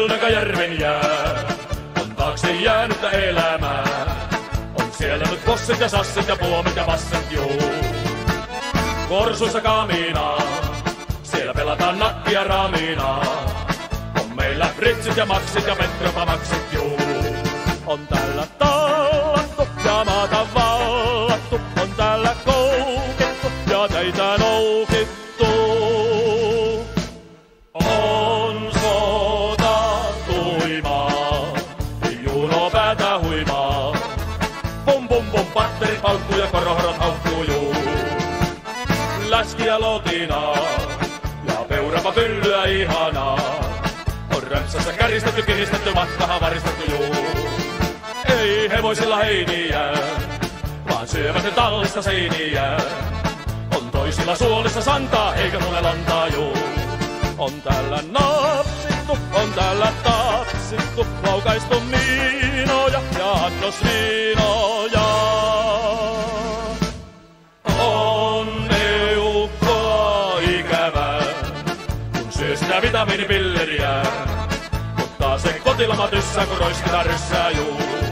Selkäjärven jää on taakse jäänyttä elämää. On siellä nyt possit ja sassit ja puomit ja vasset juu. Korsuissa kaminaa, siellä pelataan nakkia raminaa. On meillä fritsit ja maksit ja petropamaksit juu. On täällä tallattu ja maata vallattu. On täällä koukittu ja teitä noukittu. On sota tuimaa, juno päätä huimaa. Pum pum pum, patterit paukkuu ja korohorot haukkuu juu. Läski ja lotinaa ja peurapa pyllyä ihanaa. On rämpsässä käristetty, kiristetty, matkahan varistettu juu. Ei hevosilla heiniä, vaan syövät ne tallista seiniä. On toisilla suolissa santaa, eikä tule lantaa juu. On täällä napsittu, on täällä tapsittu, laukaistu miinoja ja annosviinoja. On eukkoa ikävää, kun syö sitä vitamiinipilleriä. Mutta se kotiloma tyssää, kun roiskitaan ryssää juu.